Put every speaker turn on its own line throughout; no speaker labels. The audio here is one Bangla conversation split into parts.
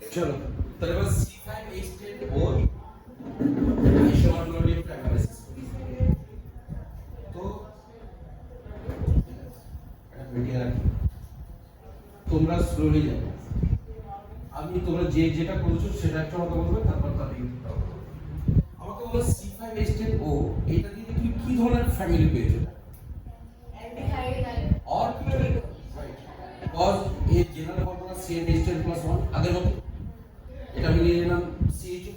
चलो তাহলে এবার C5H10O আইসোমারগুলো একটু অ্যানালাইসিস করি। তো এটা মিডিয়া রাখি, তোমরা স্লোলি যাবে, আমি তোমরা যে যেটা করেছো সেটা একটা আমাকে বলবে, তারপর তার আমাকে বলো C5H10O এটা দিয়ে তুমি কি ধরনের ফ্যামিলি পেয়েছো? और राइट बिकॉज ये जनरल फॉर्मूला CH10+1 আগের মতো এটা আমি নিয়ে নিলাম CH,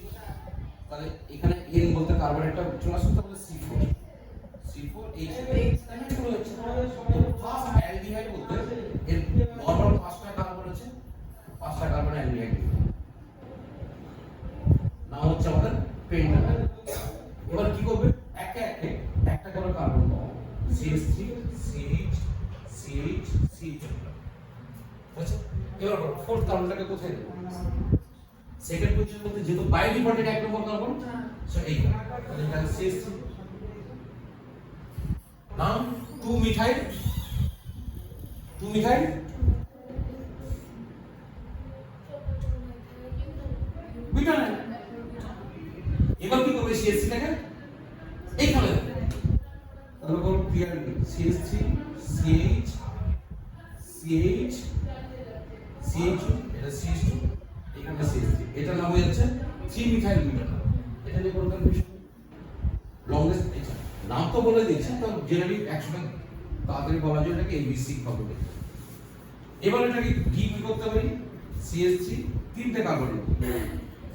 তাহলে এখানে N বলতে কার্বন একটা চলে আসছে, তাহলে C4H তাহলে কি হচ্ছে? তো ফার্স্ট অ্যালডিহাইড বলতে এর নরমাল পাঁচটা কার্বন আছে, পাঁচটা কার্বন অ্যালডিহাইড নাম হচ্ছে আমাদের পেন্টান। এবার কি করবে, একে একে একটা করে কার্বন পাবো, CH3 CH CH CH। আচ্ছা এবার বলো ফোর্থ কার্বনটাকে কোথায় দেব? সেকেন্ড পজিশন বলতে যেহেতু বাই ডিফল্টেড এক নম্বর কার্বন, সো এই তাহলে এটা CH3 নাম 2 মিথাইল 2 মিথাইল বুটানাইল। এবার কি করবে CH3 টাকে এইখানে দেবে, তাহলে বল clearly CH3 CH CH CH এটা CH2 এখানে CH3, এটা নাম হয়ে যাচ্ছে 3 মিথাইল বুটানাইল। এটা নিয়ে কোনো কনফিউশন নেই, লংগেস্ট এটা নাম তো বলে দিয়েছি, তো জেনারেলি একসাথে তাড়াতাড়ি বলা যায় এটাকে ABC হবে। এবার এটাকে কি করতে পারি, CH3 তিনটে কার্বন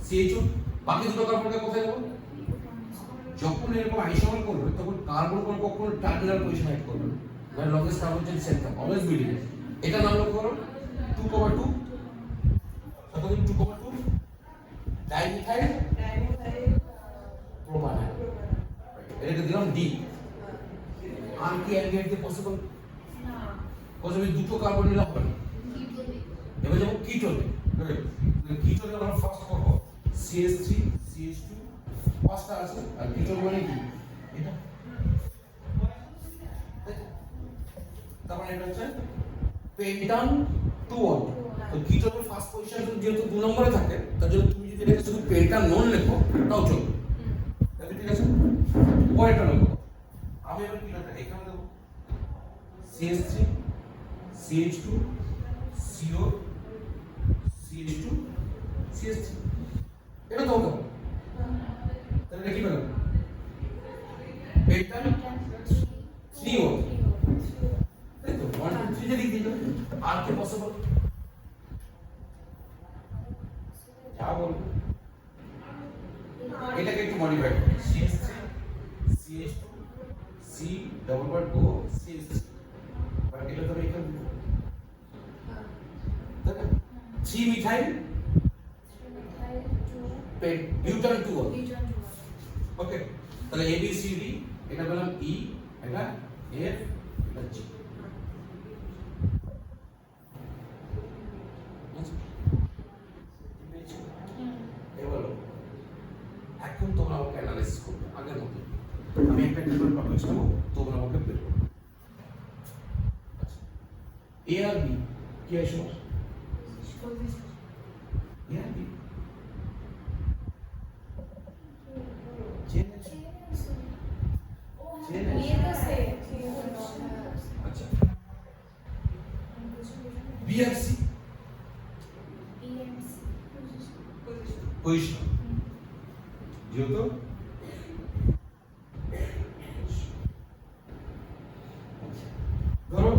CHO, বাকি দুটো কার্বনকে কোথায় দেবো? যখন এরকম আইসোমার করবে তখন কার্বন কোন কখনো টার্মিনাল পজিশন হাইড করবে না, মানে longest carbon chain centre always middle. এটা নাম লক্ষ্য করো 2,2 কতদিন 2,2 ডাইমিথাইল প্রোপানাইল, এটাকে দিলাম D। আর কি অ্যালডিহাইড দিয়ে পসিবল না, কজ আমি দুটো কার্বন নিলাম হবে না। এবার যখন কিটোনে, কিটোনে আমরা ফার্স্ট করব CH3 CH2 পাঁচটা আছে, আর কিটোন মানে কি এটা, তারপর এটা হচ্ছে পেন্টান 2 তো কিটোনের ফার্স্ট পজিশন যেহেতু 2 নম্বরে থাকে, তার জন্য তুমি যদি এটাকে শুধু পেন্টান নোন লেখো তাও চলবে, ঠিক আছে? পরেরটা লেখো, আমি এবার কিটোনটা এখানে দেব CH3 CH2 CO CH2 CH3, এটা তো হতো তাহলে এটা কি পেলাম পেন্টান 3O, তাই তো 1 2 3 যে লিখে দিল। আর কি পসিবল যা বলবো এটাকে একটু মডিফাই করো CH3 CH2 C double bond O CH3, but এটা তো এখানে তাই না 3 মিথাইল বিউটান 2 ওকে, তাহলে A B C D এটা বললাম E, এটা F, এটা G। এবার এখন তোমরা আমাকে অ্যানালাইসিস করবে আগের মতো, আমি একটা ডিফারেন্ট টপিক নেব, তোমরা আমাকে বের করবে। আচ্ছা A আর B কি আসে? A আর B अच्छा BRC पोजीशन जो तो धरो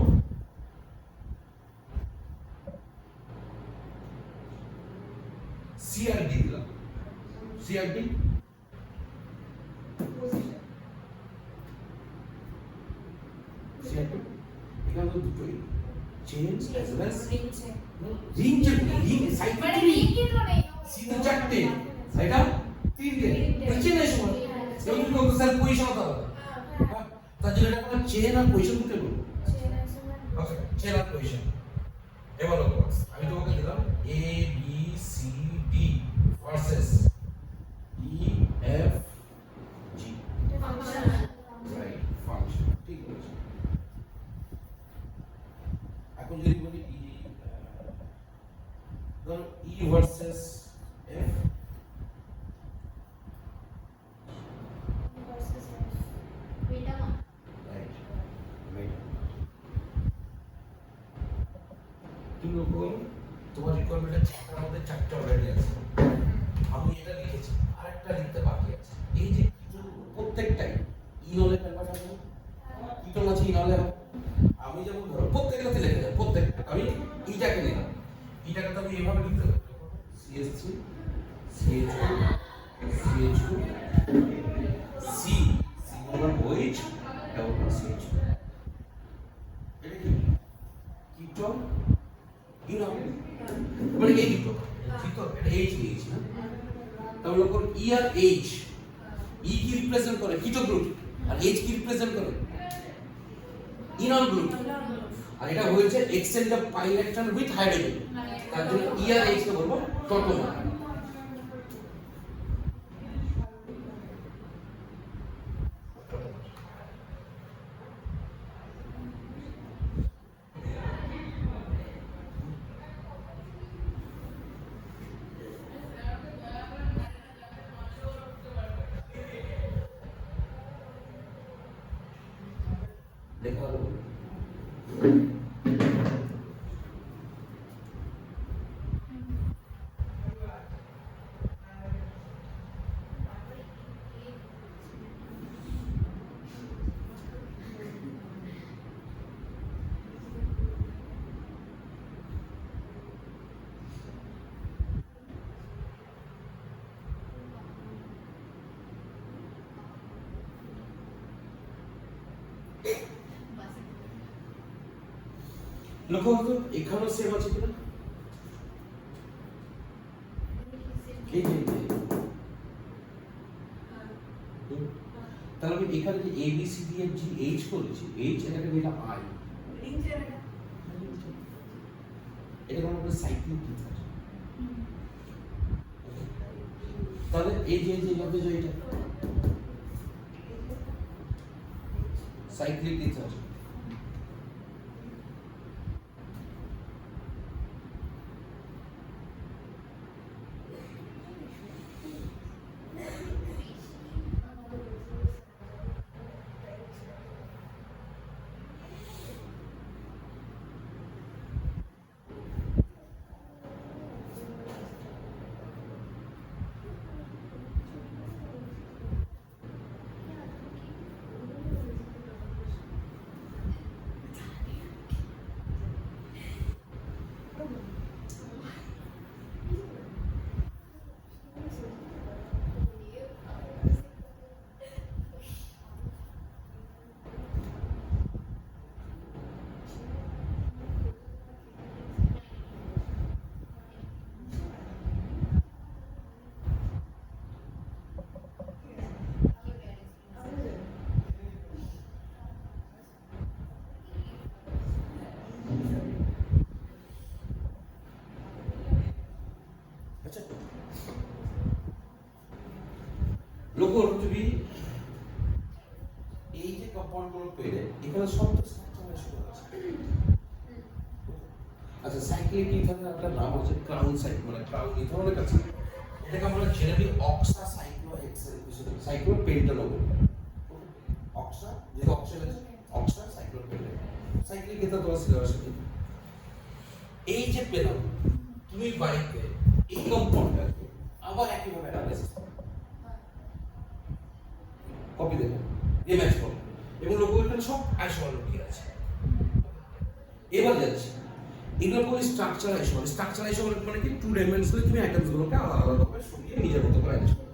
CRD दिला CRD এখানে তো দুটোই change as well as ring check ring side by ring সিধা চারটে এটা তিনটে চেন এর সময় যেমন তুমি বলতে স্যার পজিশন হতে হবে, তার জন্য এটা কোনো চেন আর পজিশন দিতে বলবো, ওকে চেন আর পজিশন। এবার লক্ষ্য আমি তোমাকে দিলাম A B C D versus E F G function, right function ঠিক আছে। এখন যদি বলি ধরো ই ভার্সেস এফ, রাইট, তুমি বল তোমার রিকোয়ারমেন্টের চারটার মধ্যে চারটা অলরেডি আছে, আমি এটা লিখেছি আরেকটা লিখতে বাকি আছে। এই যে প্রত্যেকটাই ইনলে কনভার্ট হবে, কিটোন আছে ইনলে হবে। আমি যেমন ধরো প্রত্যেকটাতে লিখে দেব, প্রত্যেকটা আমি এইটাকে নিলাম, এইটাকে তো আমি এভাবে লিখতে পারি CH3 CH2 CH2 C C বললাম OH ডাবল CH2, এটা কি কিটোন ইনল, মানে এই দুটো ঠিক তো, এটা H নিয়েছি না, তাহলে কোন E আর H, E কি রিপ্রেজেন্ট করে কিটো গ্রুপ আর H কি রিপ্রেজেন্ট করে ইনল গ্রুপ, আর এটা হয়েছে exchange of pi electron with hydrogen, তার জন্য E আর H কে বলবো টটোমার। দেখা হলো লক্ষ্য করো এখানেও সেম আছে কিনা, এই যে তাহলে আমি এখানে যে A B C D F G H করেছি, H এটাকে দিলাম I, এটা কোনো একটা সাইক্লিক গ্রুপ আছে, তাহলে এই যে হবে যে এটা সাইক্লিক গ্রুপ আছে। আচ্ছা লক্ষ্য তুমি এই যে কম্পাউন্ডগুলো পেলে এখানে সব তো স্ট্রাকচার আছে। আচ্ছা সাইক্লিক ইথানল একটা নাম আছে ক্রাউন সাইক্ল, মানে ক্রাউন ইথানলের কাছে এটাকে আমরা জেনারেলি অক্সা সাইক্লোহেক্সেন হিসেবে সাইক্লোপেন্টানল বলি। অক্সা যে অক্সিজেন আছে অক্সা সাইক্লোপেন্টানল, সাইক্লিক ইথানল সিলেবাসে এই যে পেলাম তুমি বাড়িতে এই কম্পাউন্ডটাকে আবার একইভাবে অ্যানালাইসিস কপি দেবো দিয়ে ম্যাচ করো এবং লোক এখানে সব আইসোমার লুকিয়ে আছে। এবার যাচ্ছে এগুলো কোনো স্ট্রাকচার আইসোমার, স্ট্রাকচার আইসোমার মানে কি টু ডাইমেনশনালি তুমি আইটেমসগুলোকে আলাদা আলাদাভাবে সরিয়ে নিজের মতো করে আইসোমার।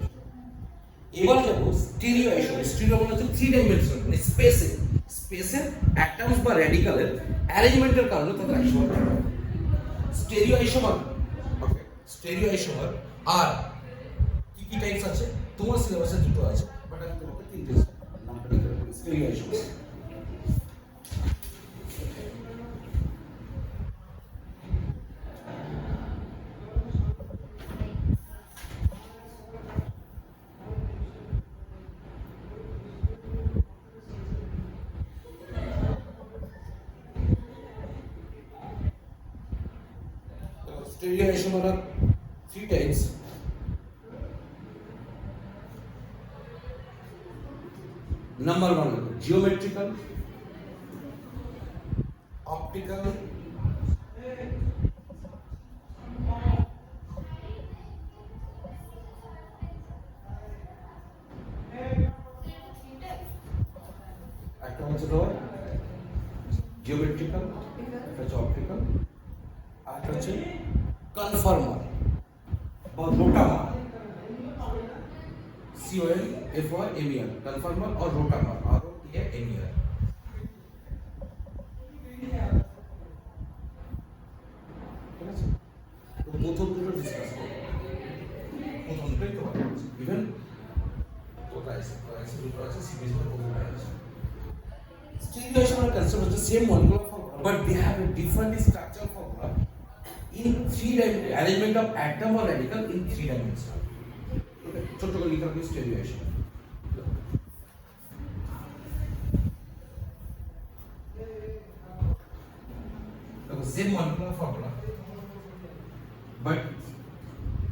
এবার যাবো স্টিরিও আইসোমার, স্টিরিও মানে হচ্ছে থ্রি ডাইমেনশনাল, মানে স্পেসের অ্যাটমস বা র্যাডিকালের অ্যারেঞ্জমেন্টের কারণে তাদের আইসোমার হয়। স্টেরিও আইসোমার, ওকে স্টেরিও আইসোমার আর কি কি টাইপস আছে তোমার সিলেবাসে দুটো আছে, বাট আমি তোমাকে তিনটে নামটা লিখে রাখবো। Stereo isomer Stereoisomer are 3 types. Number 1, geometrical, optical, একটা হচ্ছে তো geometrical, একটা হচ্ছে optical, আর একটা হচ্ছে conformer বা rotamer, CONFORMER, conformer or rotamer, ROTAMER. ঠিক আছে, তো প্রথম দুটো ডিসকাস করব। প্রথম দুটোই তো ইভেন কোথায় আছে দুটো আছে সিরিজের প্রথমটা আছে। Stereoisomer concept is the same molecular formula, but they have a different structural formula in 3 arrangement of atom or radical in 3 dimensions. Okay, ছোট করে লিখা আছে stereoisomer. The same molecular formula, but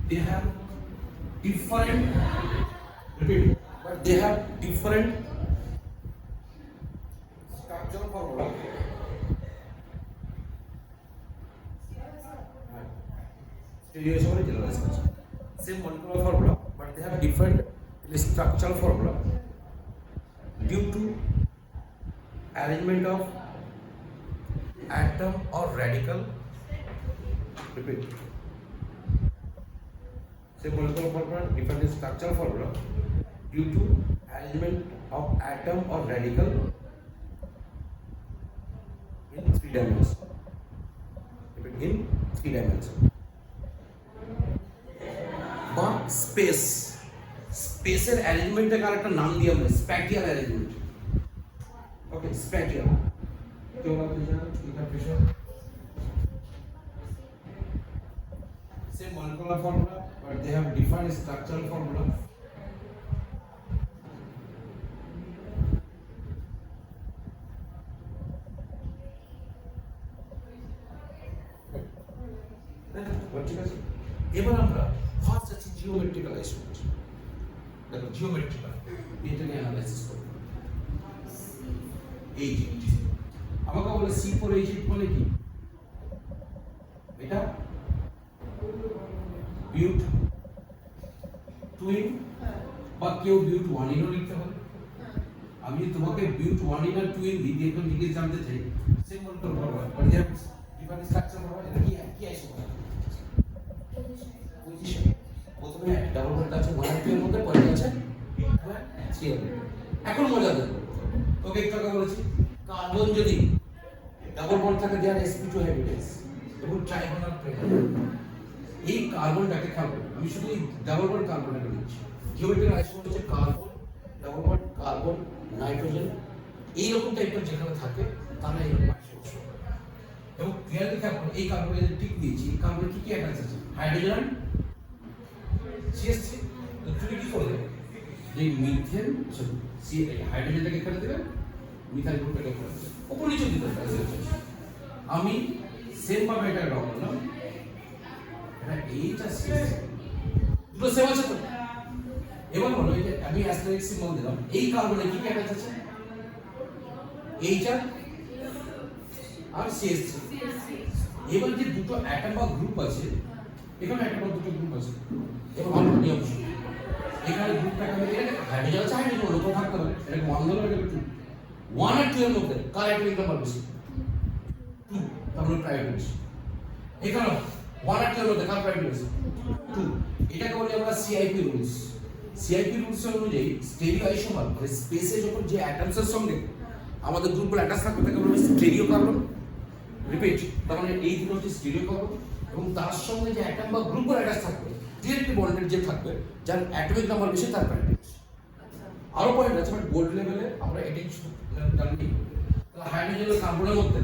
they have different. Repeat. But they have different structural formula. Stereoisomer is generalized concept. Same molecular formula, but they have different structural formula due to arrangement of atom or radical. Repeat. Same molecular formula, different structural formula due to arrangement of atom or radical in 3 dimensions. Repeat, in 3 dimensions. বা স্পেসের অ্যারেঞ্জমেন্টের আর একটা নাম দিই আমরা স্প্যাটিয়াল অ্যারেঞ্জমেন্ট। ওকে, স্প্যাটিয়াল কেউ না বুঝা এটা বিষয় same molecular formula but they have different structural formula. ঠিক আছে, এবার আমরা ফার্স্ট আছে জিওমেট্রিক্যাল আইসোমেট্রি। দেখো জিওমেট্রিক্যাল এটা নিয়ে অ্যানালাইসিস করব। এইজিট আমাকে বলে C4 এইজিট বলে কি? এটা বিউট টুইন বা কেউ বিউট ওয়ানিনও লিখতে পারে। আমি তোমাকে বিউট ওয়ানিন আর টুইন দিয়ে একটু ডিটেইলস জানতে চাই, সেম মনে করব বাট যে ডিফারেন্ট স্ট্রাকচার হবে এটা কি আইসোমেট্রি পজিশন। প্রথমে ডাবল বন্ড আছে 1 আর 2 এর মধ্যে, পরে আছে 3 এর। এখন মজা দেখো, তোকে একটু আগে বলেছি কার্বন যদি ডাবল বন্ড থাকে দেয়ার sp2 হ্যাবিটেটস এবং ট্রাইগোনাল প্লেন। এই কার্বনটাকে খাবো, আমি শুধু এই ডাবল বন্ড কার্বনটাকে নিচ্ছি। জিওমেট্রিক্যাল আইসোমের হচ্ছে carbon, double bond, carbon, nitrogen, এই রকম টাইপের যেখানে থাকে তারা এই আইসোমের। এবং ক্লিয়ারলি খাবো এই কার্বনে যে টিক দিয়েছি, এই কার্বনে কি কি অ্যাটাচ আছে? Hydrogen, CH3। তো তুমি কি করবে? যে মিথেন সি হাইড্রোজেনটাকে এখানে দেবে, মিথাইল গ্রুপটাকে এখানে দেবে, উপর নিচে দিতে হবে। আমি সেম ভাবে এটা ড্র করলাম, এটা এইটা CH3 দুটো সেম আছে তো। এবার বলো এই যে আমি অ্যাস্টেরিস্ক সিম্বল দিলাম, এই কার্বনে কি কি অ্যাটাচ আছে? এইটা আর CH3। এবার যে দুটো অ্যাটম বা গ্রুপ আছে, এখানে একটা বা দুটো গ্রুপ আছে। এবার আমরা নিয়ম শুনি, এখানে গ্রুপটাকে আমি এখানে হাইড্রোজেন আছে, হাইড্রোজেন লোক থাকতে হবে। এটা 1 হলো, এটা 2। 1 আর 2 এর মধ্যে কার অ্যাটমিক নাম্বার বেশি? 2, তাহলে প্রায়োরিটি বেশি। এখানে 1 আর 2 এর মধ্যে কার প্রায়োরিটি বেশি? 2। এটাকে বলি আমরা CIP রুলস। CIP রুলস অনুযায়ী স্টেরিও আইসোমার মানে স্পেসে যখন যে অ্যাটমসের সঙ্গে আমাদের গ্রুপগুলো অ্যাটাচ থাকবে তাকে বলি স্টেরিও কার্বন। রিপিট, তার মানে এই দুটো হচ্ছে স্টেরিও কার্বন এবং তার সঙ্গে যে অ্যাটম বা গ্রুপগুলো অ্যাটাচ থাকবে, ডিরেক্টলি বন্ডেড যে থাকবে, যার অ্যাটমিক নাম্বার বেশি তার প্রায়োরিটি বেশি। আরো পয়েন্ট আছে, বাট বোর্ড লেভেলে আমরা এটাই জানি। তাহলে হাইড্রোজেন আর কার্বনের মধ্যে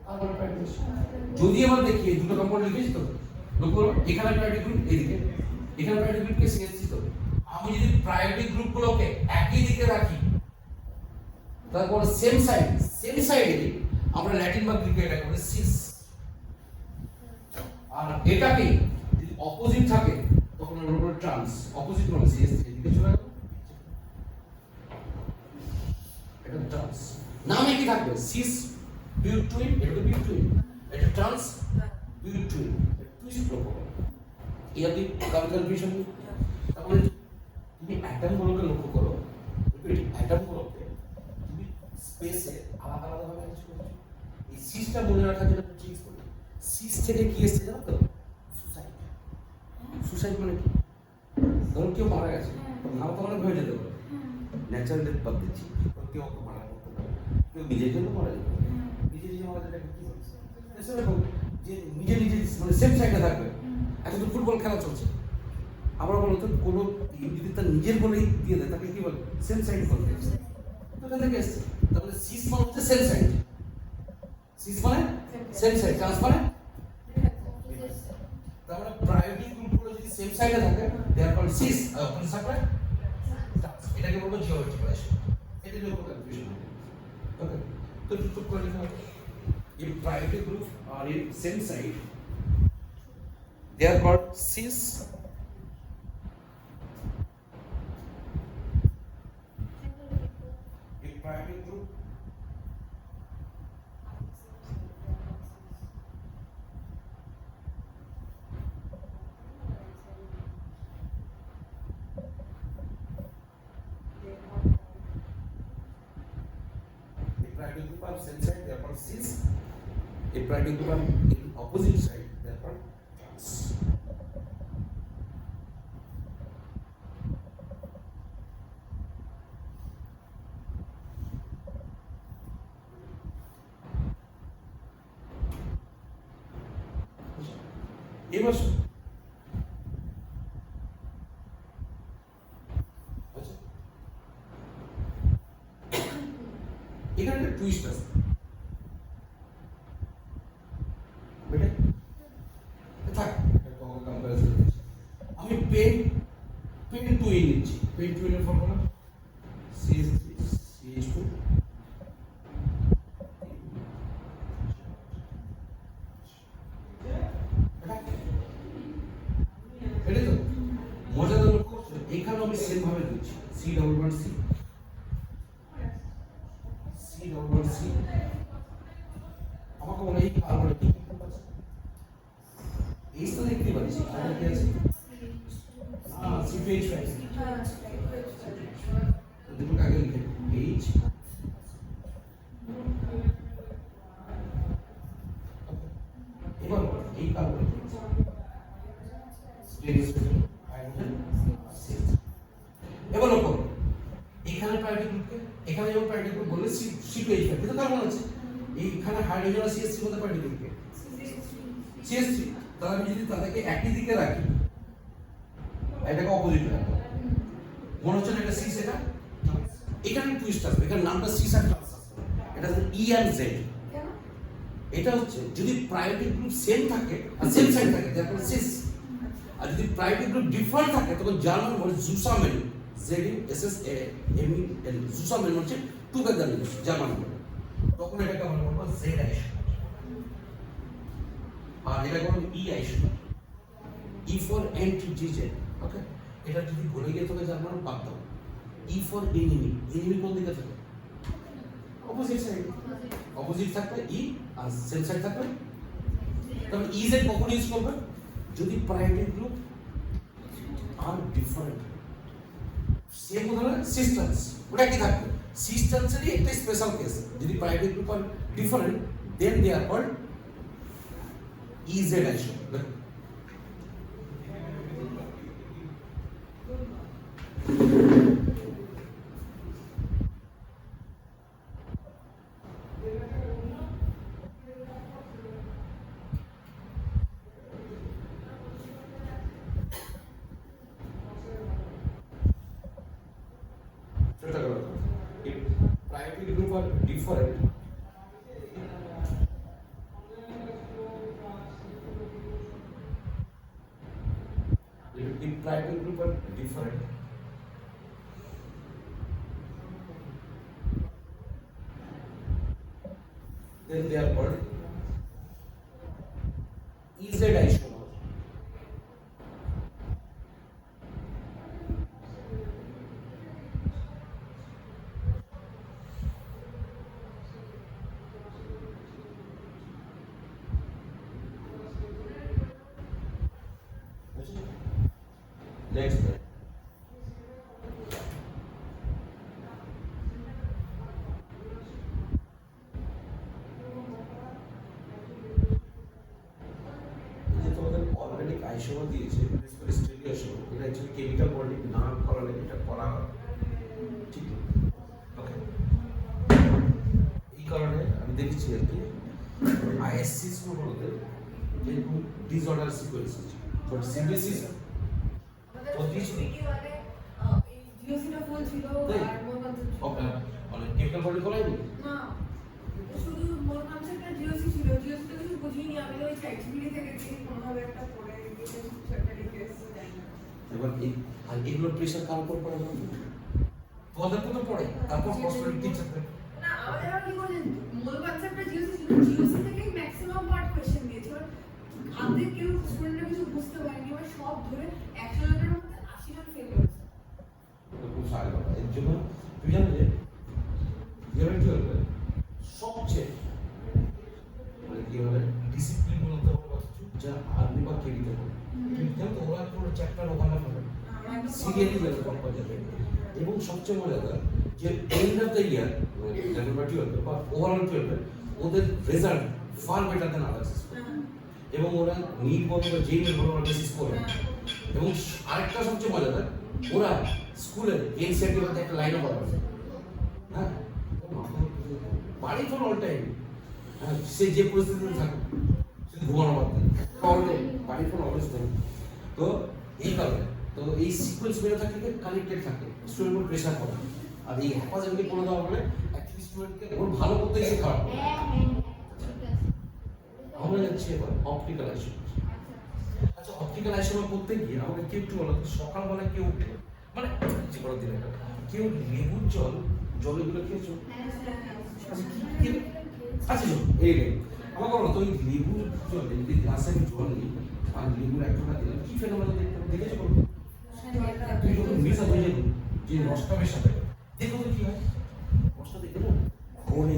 কার্বনের প্রায়োরিটি বেশি। যদি আমরা দেখি এই দুটো কম্পাউন্ড লিখেছি তো, লক্ষ্য এখানে প্রায়োরিটি গ্রুপ এদিকে, এখানে প্রায়োরিটি গ্রুপকে CH3 তো। আমি যদি প্রায়োরিটি গ্রুপগুলোকে একই দিকে রাখি, তারপর সেম সাইডে আমরা ল্যাটিন বা গ্রিকে এটা করে সিস। আর এটাকে যদি অপোজিট থাকে তখন আমরা বলবো ট্রান্স, অপোজিট মানে সিএস এদিকে চলে গেল, এটা ট্রান্স। নামে কি থাকবে? সিস বিউটুইন, এটা তো বিউটুইন, এটা ট্রান্স বিউটুইন, টুইস্ট প্রপোজ। ইয়ার দি কনফিউশন। তাহলে তুমি অ্যাটমগুলোকে লক্ষ্য করো, রিপিট, অ্যাটমগুলোকে তুমি স্পেসে আলাদা আলাদা ভাবে অ্যারেঞ্জ করছো। এই সিসটা মনে রাখার জন্য ট্রিক্স বলি। সিস থেকে কি এসেছে জানো তো? সুসাইড। সুসাইড মানে কি? ধরুন কেউ মারা গেছে, নাও তো অনেক হয়ে যেতে পারে, ন্যাচারাল ডেথ বাদ দিচ্ছি, কেউ ওকে মারা করতে পারে, কেউ নিজের জন্য মারা যেতে পারে, নিজে নিজে মারা যেতে কি বলছে সেরকম যে নিজে নিজে মানে সেম সাইডে থাকবে। এখন তো ফুটবল খেলা চলছে, আমরা বলতো কোনো যদি তার নিজের বলেই দিয়ে দেয় তাকে কি বলে? সেম সাইড বলে। তো এখান থেকে এসছে, তাহলে সিস মানে হচ্ছে সেম সাইড, সিস মানে সেম সাইড, ট্রান্স মানে তাহলে প্রায়োরিটি গ্রুপগুলো যদি সেম সাইডে থাকে দে আর কল্ড সিস, আর অপোজিট থাকলে ট্রান্স। এটাকে বলবো জিওমেট্রিক রিলেশন। এটা নিয়ে কোনো কনফিউশন নেই। ওকে, তো টুক করে লেখা হবে if priority groups are in same side they are called cis, if priority group are same side they are called cis, if priority group are in opposite side they are called trans. এবার আচ্ছা এখানে একটা টুইস্ট আছে, আমি পেন টুইন নিচ্ছি, পেন টুইনের ফর্মুলা CH3 CH2 এটা তো মজাদার লক্ষ্য করছো। এখানে আমি সেম ভাবে দিচ্ছি C আমাকে মনে হয় কার্বনের এই তো দেখতে পাচ্ছি কার্বন কি আছে CH5 দুটো আগে লিখে H এবার এই কার্বন এবার লক্ষ্য এখানে প্রায়োরিটি গ্রুপকে এখানে যেমন প্রায়োরিটি গ্রুপ বললে C2H5 কিন্তু কার্বন আছে, এইখানে হাইড্রোজেন আর CH3 মধ্যে প্রায়োরিটি গ্রুপকে CH3, তাহলে আমি যদি তাদেরকে একই দিকে রাখি এটাকে অপোজিট রাখবো, মনে হচ্ছে না এটা সিস, এটা এখানে টুইস্ট আসবে, এখানে নামটা সিস আর ট্রান্স আসবে, এটা হচ্ছে ই এন্ড জেড। এটা হচ্ছে যদি প্রায়োরিটি গ্রুপ সেম থাকে আর সেম সাইড থাকে তারপর সিস, আর যদি প্রায়োরিটি গ্রুপ ডিফারেন্ট থাকে তখন জার্মান বলে জুসামেন, ZUSSAMEN, জুসামেন হচ্ছে টুগেদার জার্মান বলে, তখন এটাকে আমরা বলবো জেড আইসোমার, আর এটাকে বলবো ই আইসোমার, ই ফর অ্যান্টিজেন। ওকে, এটা যদি ভুলে গিয়ে তোকে জার্মান বাদ দাও। ই ফর এনিমি, এনিমি কোন দিকে থাকে? অপোজিট সাইড, অপোজিট থাকবে ই আর সেম সাইড থাকবে, তবে ই জেড কখন ইউজ করবে? যদি priority group are different, same উদাহরণ সিস্টেন্স, ওটা কি থাকবে? সিস্টেন্সেরই একটা স্পেশাল কেস, যদি priority group are different then they are called E Z isomer. If priority group are different, if priority group are different, then they are called EZ isomer. Next তোমাদের অর্গানিক আইসোমার দিয়েছে, স্টেরিওসোম, এটা অ্যাকচুয়ালি কেমিক্যাল বন্ডিং না করালে এটা করা হয়, ঠিক ওকে। এই কারণে আমি দেখেছি আর কি আইএসসি স্কুলগুলোতে যেরকম ডিসঅর্ডার সিকোয়েন্স আছে, বাট সিবিএসসি মানে কেমিক্যাল বন্ডিং করায়নি
না শুধু মোর কনসেপ্টটা জিওসি ছিল, জিওসি তো কিছু বুঝিনি, আমি ওই চ্যাটজিপিটি থেকে দেখি কোনোভাবে একটা পড়ে গিয়েছে একটা ডিটেইলস জানি না।
এবার এই আর এগুলোর প্রেশার কার উপর পড়ে না তোমাদের তো পড়ে, তারপর কসমেটিক টিচার
না আমাদের আবার কি করে মোর কনসেপ্টটা জিওসি ছিল, জিওসি থেকেই ম্যাক্সিমাম পার্ট কোশ্চেন দিয়েছে। এবার আধে কেউ স্টুডেন্টরা কিছু বুঝতে পারেনি, এবার সব ধরে 100 জনের মধ্যে 80 জন ফেল করেছে।
খুব সারা কথা। এর জন্য তুই জানো যে কি হবে সবচেয়ে মানে কি হবে ডিসিপ্লিন বলতে হবে যা আর্মি বা কেমিতে হবে, কিন্তু তো ওরা পুরো চ্যাপ্টার ওখানে হবে সিরিয়ালি লেভেল কম করে যাবে। এবং সবচেয়ে মজাদার যে end of the year level বা টুয়েলভ বা ওভারঅল টুয়েলভ ওদের রেজাল্ট ফার বেটার দেন আদার্স, এবং ওরা নিট বলো বা যেই নিট বলো ওরা বেশি স্কোর করে। এবং আরেকটা সবচেয়ে মজাদার, ওরা স্কুলে এনসিআরটি মধ্যে একটা লাইনও বলা আছে, হ্যাঁ বাড়ি ফোন অল টাইম, হ্যাঁ সে যে পরিস্থিতিতে থাকে শুধু ঘুমানো বাদ দেয় অল টাইম বাড়ি ফোন অলওয়েজ থাকে। তো এই কারণে তো এই সিকোয়েন্স মেনে থাকলে কানেক্টেড থাকে, স্টুডেন্টের প্রেশার পড়ে। আর এই হ্যাপাজেন্টলি করে দেওয়া হলে অ্যাকচুয়ালি স্টুডেন্টকে ওর ভালো করতে গিয়ে খারাপ করে। আমরা যাচ্ছি এবার অপটিক্যাল আইসোমার। আচ্ছা অপটিক্যাল আইসোমার করতে গিয়ে আমাকে কেউ একটু বলো সকালবেলা কেউ উঠে মানে যে কোনো দিনে কেউ লেবুর জলে গুলো খেয়েছো? আচ্ছা এই আমাকে বলো তো ওই লেবুর জলে যদি গ্লাসে আমি জল নিই আর লেবুর এক ফোঁটা দিলাম কি ফেনোমেনন দেখেছো? তুই যখন মিশা হয়ে যাবে যে রসটা মেশাবে দেখো তো কি হয়, রসটা দেখবে না ঘরে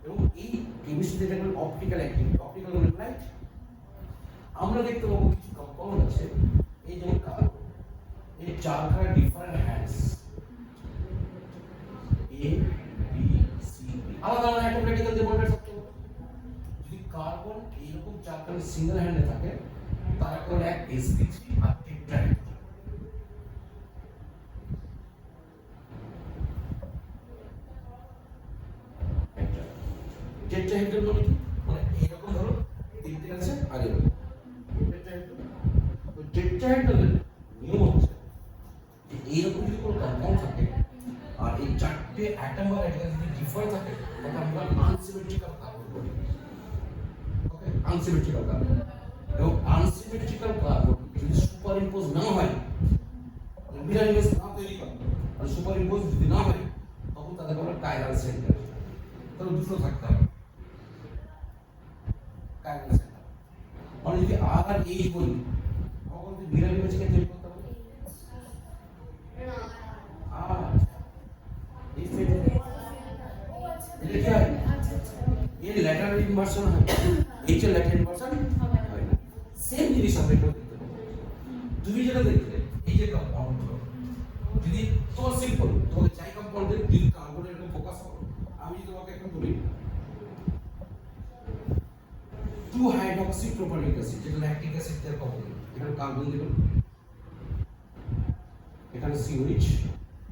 এবং এই কেমিস্ট্রিতে দেখবেন অপটিক্যাল অ্যাক্টিভিটি, অপটিক্যাল মানে লাইট। আমরা দেখতে পাবো কিছু কম্পাউন্ড আছে এই যেমন কার্বন, এই চারখানা different hands A B C D আলাদা আলাদা অ্যাটোমেটিক্যাল যে বন্ডেড থাকতো, যদি কার্বন এইরকম চারখানা সিঙ্গেল হ্যান্ডে থাকে তারা কোন এক sp3 আর টেট্রাহেড্রাল। টেট্রাহেড্রাল মানে কি, মানে এইরকম ধরো তিনটে আছে আর এরকম টেট্রাহেড্রালের নিয়ম হচ্ছে যে এইরকম যদি কোনো কম্পাউন্ড থাকে আর এই চারটে অ্যাটম বা রেডিকাল যদি ডিফার থাকে তখন আমরা আনসিমেট্রিক্যাল কার্বন বলি। ওকে আনসিমেট্রিক্যাল কার্বন, এবং আনসিমেট্রিক্যাল কার্বন যদি সুপার ইম্পোজ না হয় মিরর ইমেজ না তৈরি করে আর সুপার ইম্পোজ যদি না হয় তখন তাদেরকে আমরা কাইরাল সেন্টার, তাহলে দুটো থাকতে হবে কাইরাল সেন্টার। মানে যদি আর আর এইচ বলি তখন যদি মিরর ইমেজকে তৈরি করতে হবে আর এই সাইডে এটা কি হয় এর ল্যাটারাল ইনভার্সন হয়, এইচ এর ল্যাটারাল ইনভার্সন হয় না। সেম জিনিস আমরা এখানে দেখতে পাবো। তুমি যেটা দেখলে এই যে কম্পাউন্ড যদি তোমার সিম্পল তোমাকে চাই কম্পাউন্ডের যদি কার্বনের এরকম ফোকাস করো, আমি যদি তোমাকে এখন বলি 2 হাইড্রক্সি প্রোপানিক অ্যাসিড যেটা ল্যাকটিক অ্যাসিড এর কমন, এখানে কার্বন দিলাম, এখানে COH,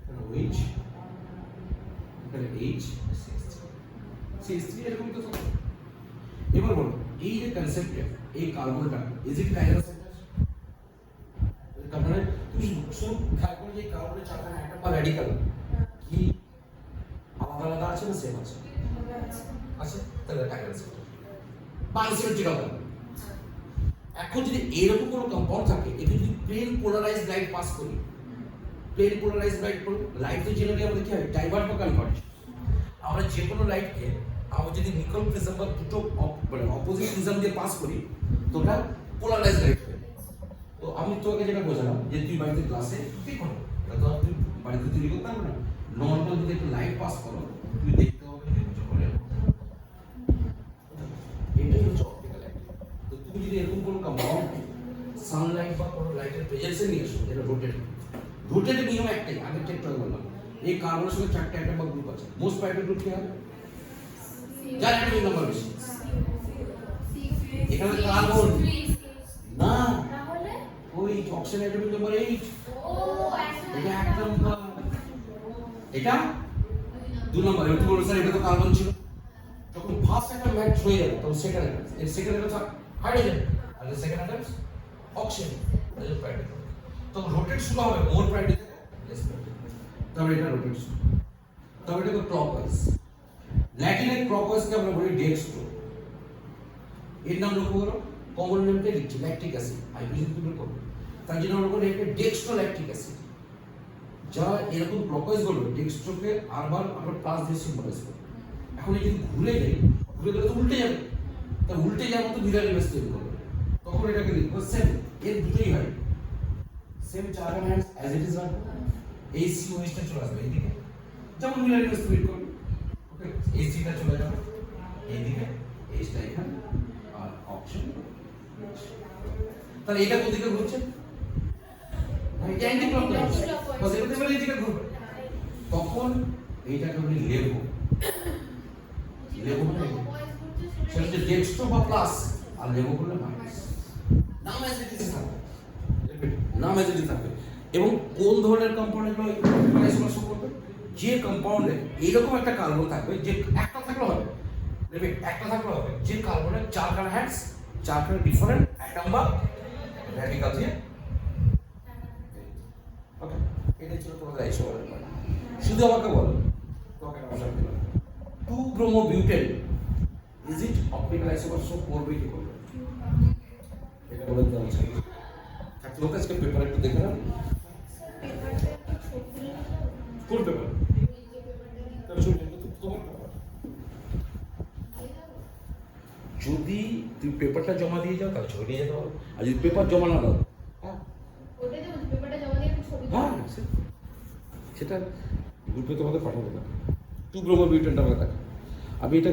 এখানে OH, এখানে H, CH3 এরকম তো থাকে। এবার বলো এই যে কনসেপ্টে এই কার্বনটা ইজ ইট কাইরাল সেন্টার? কারণ তুমি শুধু খেয়াল করো যে কার্বনের চারটা অ্যাটম বা রেডিকাল কি আলাদা আলাদা আছে না সেম আছে? আছে, তাহলে কাইরাল সেন্টার বা আনসিমেট্রিক্যাল কার্বন। এখন যদি এরকম কোনো কম্পাউন্ড থাকে একে যদি প্লেন পোলারাইজড লাইট পাস করি, প্লেন পোলারাইজড লাইট করব, লাইট তো জেনারেলি আমাদের কি হয় ডাইভার্ট বা কনভার্ট। আমরা যে কোনো লাইটকে আমরা যদি নিকল প্রিজম বা দুটো মানে অপোজিট প্রিজম দিয়ে পাস করি তো ওটা পোলারাইজড লাইট হয়। তো আমি তোকে যেটা বোঝালাম যে তুই বাড়িতে ক্লাসে কি করো, তো তুই বাড়িতে তৈরি করতে পারবে না, নর্মাল যদি একটু লাইট পাস করো তুমি দেখতে হবে যে কিছু করে এটাই হচ্ছে অপটিক্যাল লাইট। তো তুমি যদি এরকম কোনো কম্পাউন্ড সানলাইট বা কোনো লাইটের প্রেজেন্সে নিয়ে আসো, এটা রোটেট। রোটেটের নিয়ম একটাই, আগের চেকটা বললাম। এই কার্বনের সঙ্গে 4টা অ্যাটম বা গ্রুপ আছে। মোস্ট প্রায়োরিটি গ্রুপ কি হবে? যার অ্যাটমিক নাম্বার বেশি। এখানে কার্বন না, ওই অক্সিজেন অ্যাটমিক নাম্বার 8, এটা 1 নাম্বার, এটা 2 নাম্বার। একটু বলুন স্যার, এটা তো কার্বন ছিল। যখন ফার্স্ট অ্যাটম ম্যাচ হয়ে যাবে তখন সেকেন্ড অ্যাটম, এর সেকেন্ড অ্যাটম হাইড্রোজেন আর এর সেকেন্ড অ্যাটম অক্সিজেন, এটা প্রায়োরিটি। তখন রোটেট শুরু হবে মোর প্রায়োরিটি থেকে লেস প্রায়োরিটি, তবে এটা রোটেট শুরু। তবে এটা ক্লকওয়াইজ। ল্যাটিনের ক্লকওয়াইজকে আমরা বলি ডেক্সট্রো। এর নাম লক্ষ্য করো, কমন নেমটা লিখছি ল্যাকটিক অ্যাসিড, হাইড্রোজেন তুমি করবে, তার জন্য আমরা বলি এটা ডেক্সট্রো ল্যাকটিক অ্যাসিড। যারা এরকম ক্লকওয়াইজ বলবে ডেক্সট্রোকে আরবার আমরা প্লাস দিয়ে সিম্বলাইজ করব। এখন এই যদি ঘুরে যাই, ঘুরে গেলে তো উল্টে যাবে, তা উল্টে যাওয়ার মতো বিরাট ইমেজ তৈরি করবে। তখন এটাকে লিখবো সেম, এর দুটোই হয় same, 4 hands as it is রাখবো, এই সি ওয়েস্টটা চলে আসবে এইদিকে, যেমন বিরাট ইমেজ তৈরি করবে। ওকে, এই সিটা চলে যাবে এইদিকে, এইটা এখানে, আর অপশন। তাহলে এটা কোন দিকে ঘুরছে? এটা অ্যান্টি ক্লকওয়াইজ, পজিটিভ মানে এইদিকে ঘুরবে। তখন এইটাকে আমি লেবো, লেবো মানে সেটা হচ্ছে ডেক্সট্রো বা প্লাস, আর লেবো করলে মাইনাস। নাম অ্যাজ ইট ইজ থাকবে, নাম অ্যাজ ইট ইজ থাকবে। এবং কোন ধরনের কম্পাউন্ডগুলো আইসোলেশন করবে? যে কম্পাউন্ডে এইরকম একটা কার্বন থাকবে, যে একটা থাকলে হবে, দেখবে একটা থাকলে হবে, যে কার্বনের 4খানা হ্যান্ডস, 4খানা ডিফারেন্ট অ্যাটম বা র্যাডিকাল দিয়ে। ওকে, এটা ছিল তোমাদের আইসোলেশন। শুধু আমাকে বলো, তোমাকে একটা ভাষা দিলাম, 2-bromobutyl is it optical isomerism করবে কি করবে? এটা বলে দেওয়া আছে। আচ্ছা, লোক আজকে পেপার একটু দেখে নাও, কোন পেপার? যদি তুমি পেপারটা জমা দিয়ে যাও তাহলে ছবি নিয়ে যেতে পারো, আর যদি পেপার জমা না দাও, হ্যাঁ সেটা গ্রুপে তোমাদের পাঠাবো না। 2-bromobutyl টা আমরা দেখো, আমি এটা